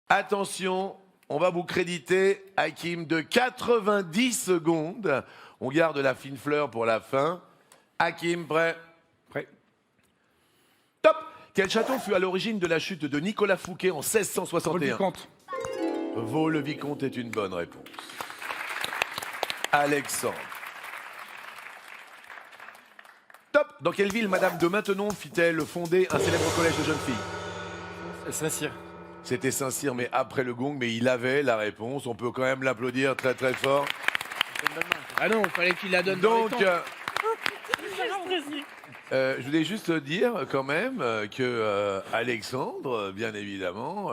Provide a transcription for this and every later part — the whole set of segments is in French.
Attention, on va vous créditer, Hakim, de 90 secondes. On garde la fine fleur pour la fin. Hakim, prêt? Prêt. Top! Quel château fut à l'origine de la chute de Nicolas Fouquet en 1661? Vaux-le-Vicomte. Vaux-le-Vicomte est une bonne réponse. Alexandre. Top! Dans quelle ville Madame de Maintenon fit-elle fonder un célèbre collège de jeunes filles? Saint-Cyr. C'était Saint-Cyr, mais après le gong, mais il avait la réponse. On peut quand même l'applaudir très très fort. Ah non, fallait qu'il la donne. Donc, dans les temps. je voulais juste dire quand même que Alexandre, bien évidemment,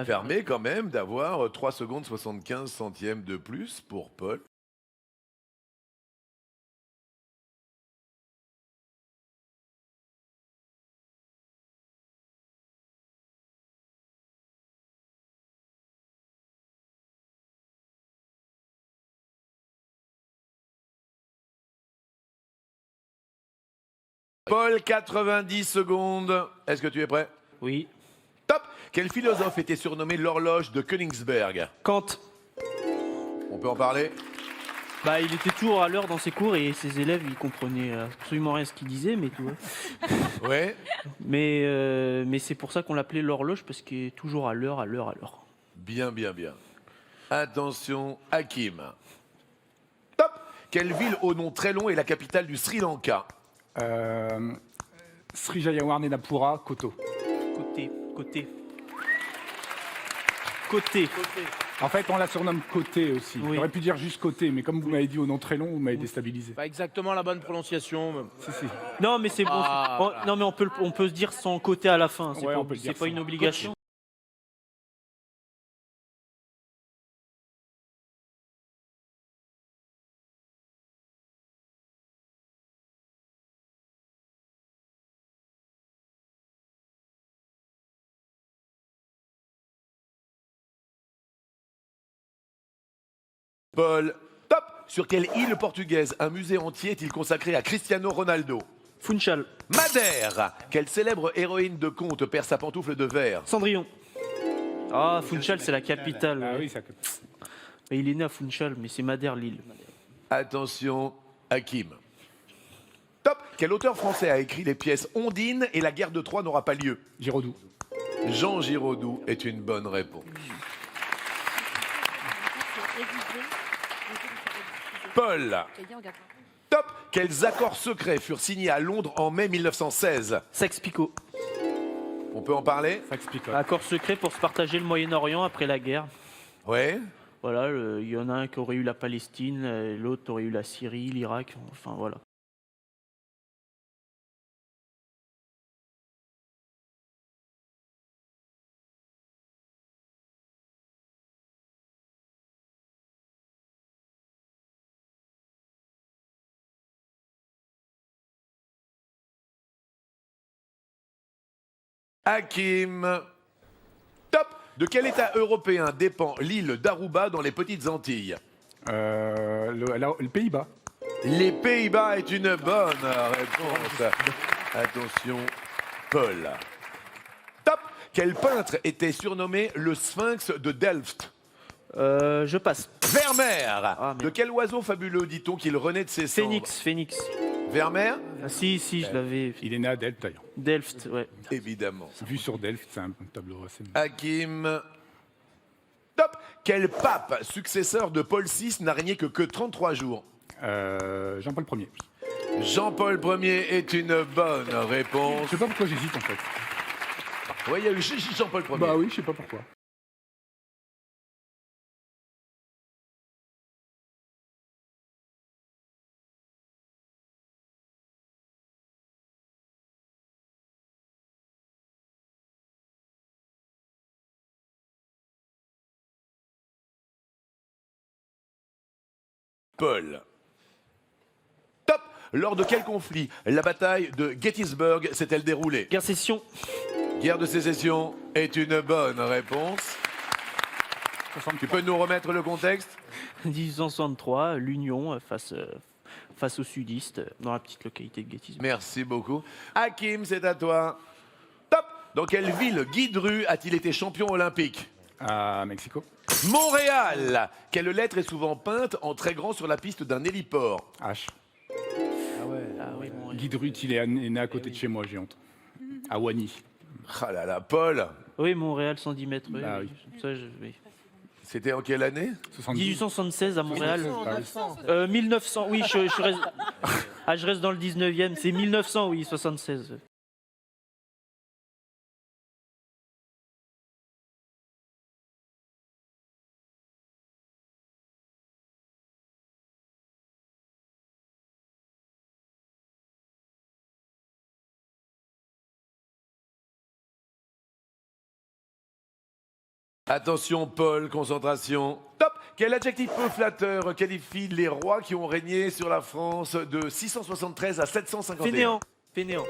permet quand même d'avoir 3 secondes 75 centièmes de plus pour Paul. Paul, 90 secondes. Est-ce que tu es prêt? Oui. Top! Quel philosophe était surnommé l'horloge de Königsberg? Kant. On peut en parler? Bah, il était toujours à l'heure dans ses cours et ses élèves, ils comprenaient absolument rien à ce qu'il disait, mais tout. Ouais. Mais c'est pour ça qu'on l'appelait l'horloge, parce qu'il est toujours à l'heure, à l'heure, à l'heure. Bien, bien, bien. Attention, Hakim. Top! Quelle ville au nom très long est la capitale du Sri Lanka? Sri Jayawardenepura, Koto. Côté, côté. Côté. En fait, on la surnomme Côté aussi. Oui. J'aurais pu dire juste Côté, mais comme vous m'avez dit au nom très long, vous m'avez déstabilisé. Pas exactement la bonne prononciation. Si, si. Non, mais c'est bon. Ah, Non, mais on peut se dire sans côté à la fin. C'est Ouais, pas, on peut le dire c'est pas sans. une obligation. Paul, top! Sur quelle île portugaise un musée entier est-il consacré à Cristiano Ronaldo? Funchal. Madère! Quelle célèbre héroïne de conte perd sa pantoufle de verre? Cendrillon. Ah, Funchal, c'est la capitale. Ah ouais. oui, ça. Mais il est né à Funchal, mais c'est Madère, l'île. Attention, Hakim. Top! Quel auteur français a écrit les pièces Ondine et la guerre de Troie n'aura pas lieu? Giraudoux. Jean Giraudoux est une bonne réponse. Paul. Top! Quels accords secrets furent signés à Londres en mai 1916? Saxe-Picot. On peut en parler? Ça explique. Accord secret pour se partager le Moyen-Orient après la guerre. Ouais. Voilà, il y en a un qui aurait eu la Palestine, l'autre aurait eu la Syrie, l'Irak, enfin voilà. Hakim. Top! De quel État européen dépend l'île d'Aruba dans les Petites Antilles? Le Pays-Bas. Les Pays-Bas est une bonne réponse. Attention, Paul. Top! Quel peintre était surnommé le Sphinx de Delft? Je passe. Vermeer. merde. De quel oiseau fabuleux dit-on qu'il renaît de ses cendres? Phoenix. Vermeer? Ah, si, je l'avais. Il est né à Delft, d'ailleurs. Delft, ouais. Évidemment. Vu sur Delft, c'est un tableau assez. Hakim. Top! Quel pape successeur de Paul VI n'a régné que 33 jours? Jean-Paul Ier. Jean-Paul Ier est une bonne réponse. Je sais pas pourquoi j'hésite en fait. Oui, il y a eu Jean-Paul Ier. Bah oui, je sais pas pourquoi. Paul. Top! Lors de quel conflit la bataille de Gettysburg s'est-elle déroulée? Guerre Sécession. Guerre de sécession est une bonne réponse. Tu peux nous remettre le contexte? 1863, l'Union face aux sudistes dans la petite localité de Gettysburg. Merci beaucoup. Hakim, c'est à toi. Top! Dans quelle ville Guy Dru a-t-il été champion olympique? À Mexico. Montréal. Quelle lettre est souvent peinte en très grand sur la piste d'un héliport? H. Ah ouais. Ah oui, bon. Guy Drut, il est né à côté de chez moi, j'ai honte. À Wany. Ah là là, Paul. Oui, Montréal, 110 mètres. Oui, Ah oui. oui. Ça, oui. C'était en quelle année? 72. 1876 à Montréal. 1900. 1900, oui, je reste... Ah, je reste dans le 19e. C'est 1900, oui, 76. Attention, Paul, concentration. Top. Quel adjectif peu flatteur qualifie les rois qui ont régné sur la France de 673 à 751? Fainéant. Fainéant.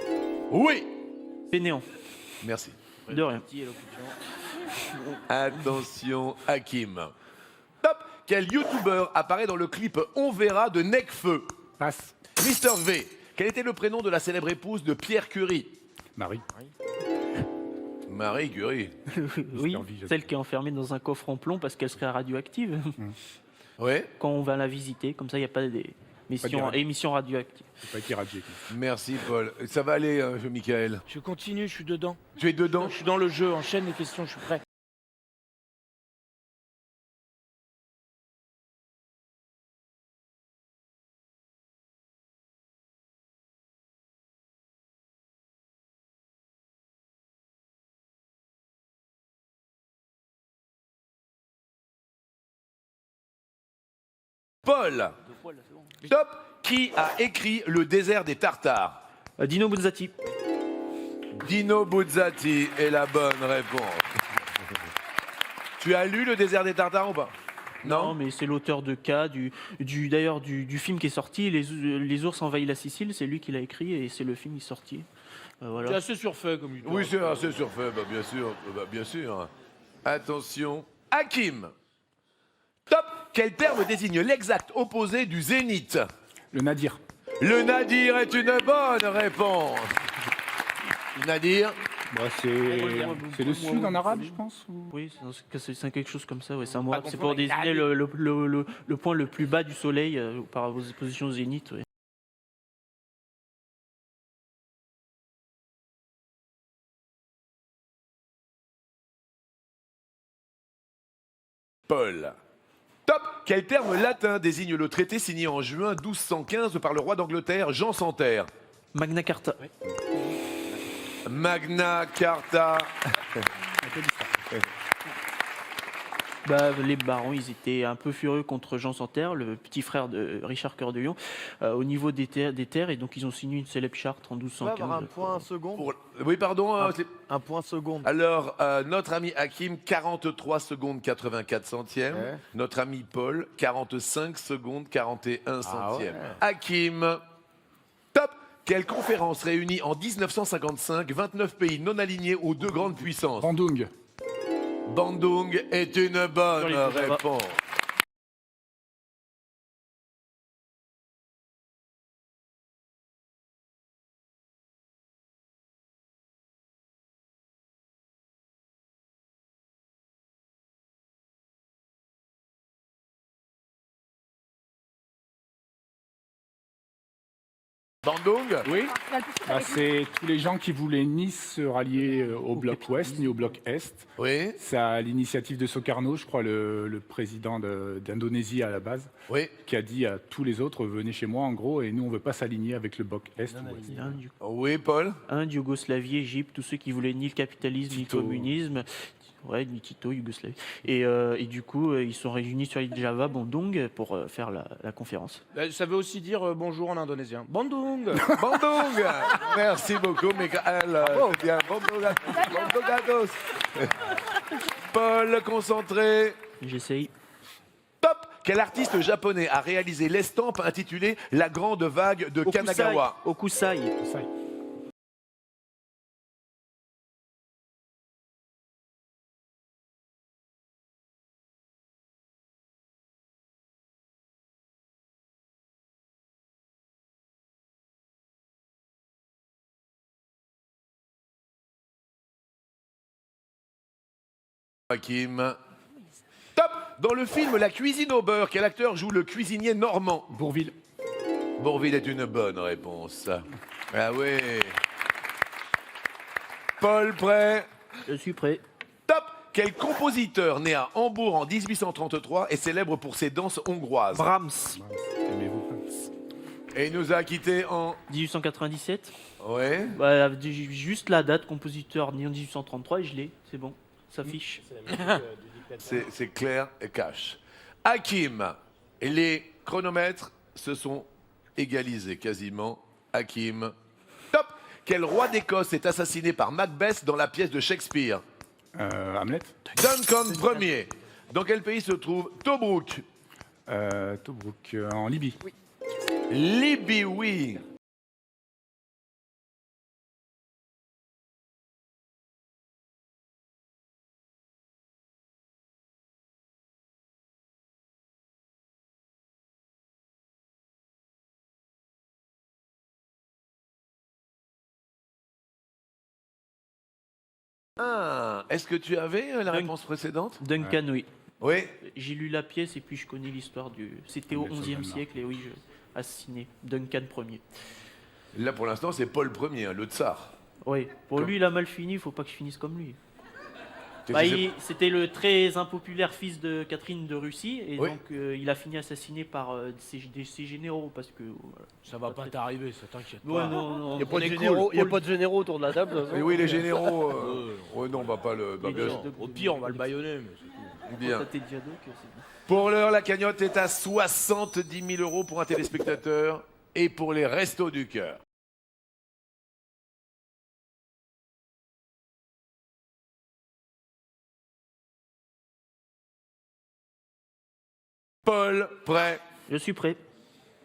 Oui. Fainéant. Merci. De rien. Attention, Hakim. Top. Quel youtubeur apparaît dans le clip On verra de Necfeu? Passe. Mister V. Quel était le prénom de la célèbre épouse de Pierre Curie? Marie. Marie Curie. Oui, V, celle qui est enfermée dans un coffre en plomb parce qu'elle serait radioactive. Oui. Quand on va la visiter, comme ça, il n'y a pas d'émissions radioactives. C'est pas été radié. Merci, Paul. Ça va aller, Michael. Je continue, je suis dedans. Tu es dedans? Je suis dans le jeu, enchaîne les questions, je suis prêt. Paul. Top. Qui a écrit Le désert des Tartares? Dino Buzzati. Dino Buzzati est la bonne réponse. Tu as lu Le désert des Tartares ou pas? Non, mais c'est l'auteur de K, d'ailleurs du film qui est sorti, Les ours envahissent la Sicile, c'est lui qui l'a écrit et c'est le film qui est sorti. C'est Voilà. assez surfait comme histoire. Oui, c'est assez surfait, bien sûr. Bien sûr. Attention. Hakim. Top. Quel terme désigne l'exact opposé du zénith? Le Nadir. Le nadir est une bonne réponse. Nadir. Bah, c'est le sud en arabe, je pense. Oui, c'est quelque chose comme ça, ouais, c'est un mot. Pas C'est confondre pour avec désigner le point le plus bas du soleil par vos positions zénith. Ouais. Paul. Top. Quel terme latin désigne le traité signé en juin 1215 par le roi d'Angleterre, Jean sans Terre? Magna Carta. Magna Carta. Bah, les barons, ils étaient un peu furieux contre Jean sans Terre, le petit frère de Richard Cœur de Lion, au niveau des terres, et donc ils ont signé une célèbre charte en On peut 1215. avoir un point seconde. Oui, pardon. Un point seconde. Alors, notre ami Hakim, 43 secondes 84 centièmes. Ouais. Notre ami Paul, 45 secondes 41 Ah centièmes. ouais. Hakim. Top. Quelle conférence réunit en 1955 29 pays non alignés aux deux grandes puissances? Bandung. Bandung est une bonne Sur les coups, ça va. réponse. Bandung? Oui. Bah, c'est tous les gens qui voulaient ni se rallier au bloc ouest ni au bloc est. Oui, C'est à l'initiative de Sukarno, je crois, le président d'Indonésie à la base, oui. qui a dit à tous les autres, venez chez moi en gros, et nous on veut pas s'aligner avec le bloc est ou ouest. Oui, Paul. Inde, Yougoslavie, Égypte, tous ceux qui voulaient ni le capitalisme ni le Tito. communisme. Ouais, ni Tito, Yougoslavie. Et du coup, ils sont réunis sur l'île de Java, Bandung, pour faire la conférence. Ça veut aussi dire bonjour en indonésien. Bandung. Bandung. Merci beaucoup, Michael. C'est bien. Bandung à tous. Paul, concentré. J'essaye. Top. Quel artiste japonais a réalisé l'estampe intitulée La Grande Vague de Kanagawa? Okusai. Ça y est. Hakim. Top. Dans le film La cuisine au beurre, quel acteur joue le cuisinier normand? Bourville. Bourville est une bonne réponse. Ah oui. Paul, prêt? Je suis prêt. Top. Quel compositeur né à Hambourg en 1833 est célèbre pour ses danses hongroises? Brahms, Aimez-vous? Et il nous a quittés en... 1897. Ouais. Bah, juste la date, compositeur né en 1833, et je l'ai, c'est bon, ça fiche. C'est clair et cash. Hakim, les chronomètres se sont égalisés quasiment. Hakim. Top. Quel roi d'Écosse est assassiné par Macbeth dans la pièce de Shakespeare? Hamlet. Duncan Ier. Dans quel pays se trouve Tobruk? Tobruk, en Libye. Libye, oui. Ah, est-ce que tu avais la réponse précédente? Duncan, oui. Oui. J'ai lu la pièce et puis je connais l'histoire du... C'était au Le XIe soldat. siècle, et oui, assassiné. Duncan Ier. Là, pour l'instant, c'est Paul Ier, le tsar. Oui, pour lui, il a mal fini, il faut pas que je finisse comme lui. Tu Bah, sais- c'était le très impopulaire fils de Catherine de Russie, et Oui. donc il a fini assassiné par ses généraux, parce que... voilà. Ça va pas t'arriver, ça t'inquiète Ouais, pas. non, non. Il n'y a, pas de est généraux- cool, y a cool. pas de généraux autour de la table. de toute Mais façon. oui, les généraux. Ouais, non, on va pas le. bah, Les bien, gens. Au pire, on va le baïonner, mais c'est tout. bien. Quand t'es Diadoc, c'est bon. Pour l'heure, la cagnotte est à 70 000 € pour un téléspectateur et pour les Restos du Cœur. Paul, prêt? Je suis prêt.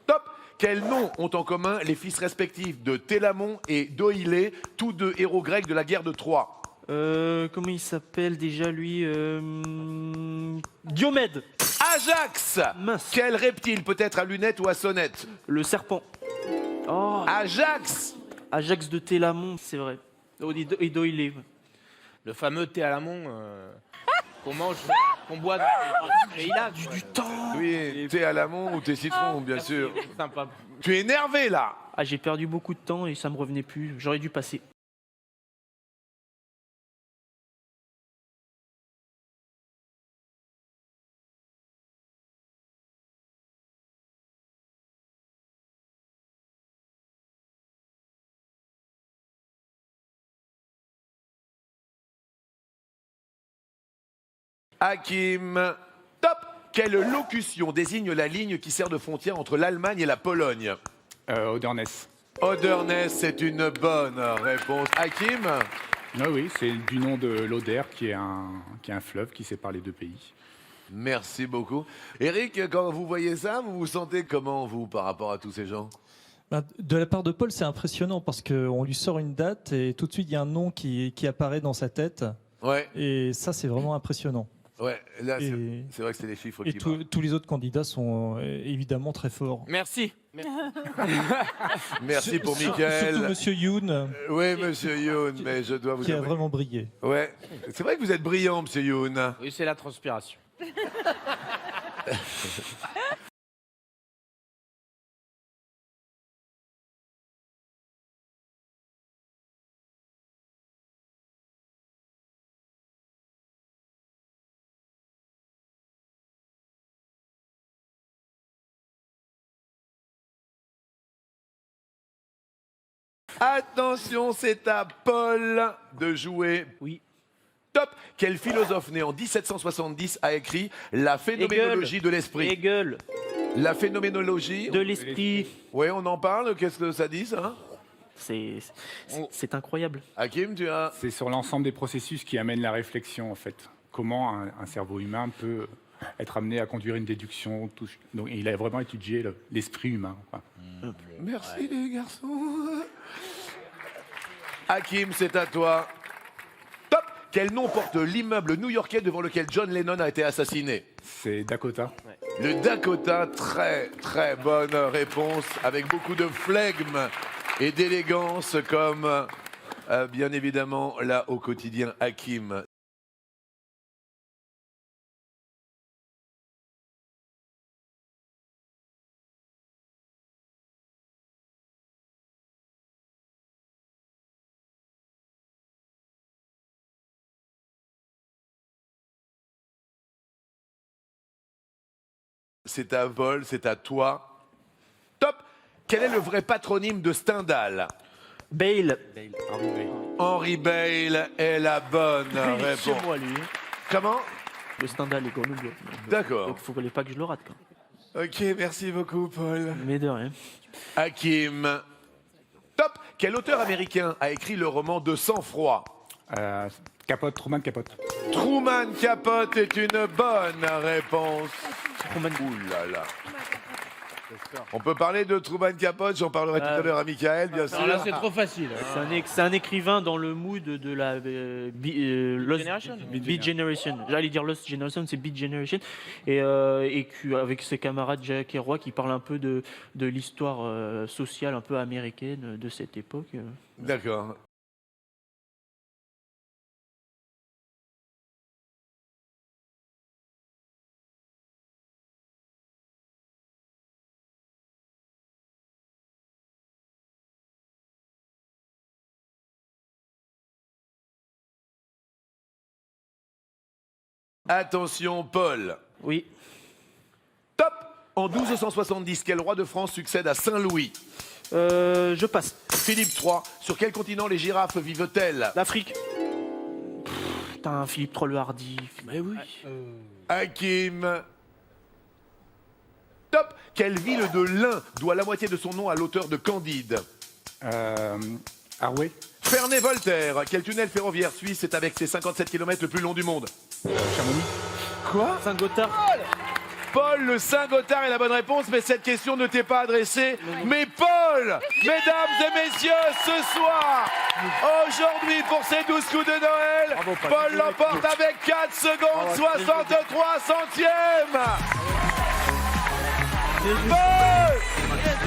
Top. Quels noms ont en commun les fils respectifs de Télamon et d'Oïlée, tous deux héros grecs de la guerre de Troie? Comment il s'appelle déjà lui Diomède. Ajax. Mince. Quel reptile peut être à lunettes ou à sonnettes? Le serpent. Oh, Ajax. Ajax de Télamon, c'est vrai. Et d'Oïlée. Le fameux thé à l'amont qu'on mange, qu'on boit. Et il a du temps. Oui, thé à l'amont ou thé citron, bien sûr. Sympa. Tu es énervé là. Ah, j'ai perdu beaucoup de temps et ça me revenait plus. J'aurais dû passer. Hakim. Top. Quelle locution désigne la ligne qui sert de frontière entre l'Allemagne et la Pologne? Oderness. Oderness, c'est une bonne réponse. Hakim. Ah oui, c'est du nom de l'Oder, qui est un fleuve qui sépare les deux pays. Merci beaucoup. Eric, quand vous voyez ça, vous vous sentez comment, vous, par rapport à tous ces gens? Ben, de la part de Paul, c'est impressionnant parce qu'on lui sort une date et tout de suite, il y a un nom qui apparaît dans sa tête. Ouais, Et ça, c'est vraiment impressionnant. ouais. Là, Et- c'est vrai que c'est les chiffres Et qui marquent. tous les autres candidats sont évidemment très forts. Merci. Merci pour Surtout Mickaël. Monsieur Youn, Oui, monsieur Youn, mais je dois vous qui a avouer. vraiment brillé. Ouais, c'est vrai que vous êtes brillant, monsieur Youn. Oui, c'est la transpiration. Attention, c'est à Paul de jouer. Oui. Top. Quel philosophe né en 1770 a écrit La phénoménologie de l'esprit? Hegel, La phénoménologie. de l'esprit. Oui, on en parle. Qu'est-ce que ça dit, ça? C'est incroyable. Hakim, tu as. C'est sur l'ensemble des processus qui amènent la réflexion, en fait. Comment un cerveau humain peut être amené à conduire une déduction. Donc, il a vraiment étudié l'esprit humain, quoi. Merci, les garçons. Hakim, c'est à toi. Top. Quel nom porte l'immeuble new-yorkais devant lequel John Lennon a été assassiné? C'est Dakota. Le Dakota, très très bonne réponse, avec beaucoup de flegme et d'élégance, comme bien évidemment là au quotidien Hakim. C'est à Paul, c'est à toi. Top. Quel est le vrai patronyme de Stendhal? Bale. Henri Bale est la bonne Chez réponse. moi, lui. Comment? Le Stendhal est Grenoble. D'accord. Donc, il ne faut pas que je le rate. Quoi. Ok, merci beaucoup, Paul. Mais de rien. Hakim. Top. Quel auteur américain a écrit le roman De sang-froid? Capote, Truman Capote. Truman Capote est une bonne réponse. Truman. Ouh là là. On peut parler de Truman Capote, j'en parlerai tout à l'heure à Michael, bien sûr. Alors là, c'est trop facile. hein. C'est un écrivain dans le mood de la Lost Generation. Beat Generation. J'allais dire Lost Generation, c'est Beat Generation. Et avec ses camarades Jack et Roy qui parlent un peu de l'histoire sociale un peu américaine de cette époque. D'accord. Attention, Paul. Oui. Top. En 1270, quel roi de France succède à Saint-Louis? Je passe. Philippe III. Sur quel continent les girafes vivent-elles? L'Afrique. Putain, Philippe III le Hardy. Mais oui. Hakim. Top. Quelle ville de l'Ain doit la moitié de son nom à l'auteur de Candide? Arouet. Ferney-Voltaire. Quel tunnel ferroviaire suisse est avec ses 57 km le plus long du monde? Chamonix. Quoi? Saint-Gothard. Paul, le Saint-Gothard est la bonne réponse, mais cette question ne t'est pas adressée. Mais Paul, mesdames et messieurs, ce soir, aujourd'hui, pour ces 12 coups de Noël, Bravo, Paul. Paul l'emporte avec 4 secondes 63 centièmes. Paul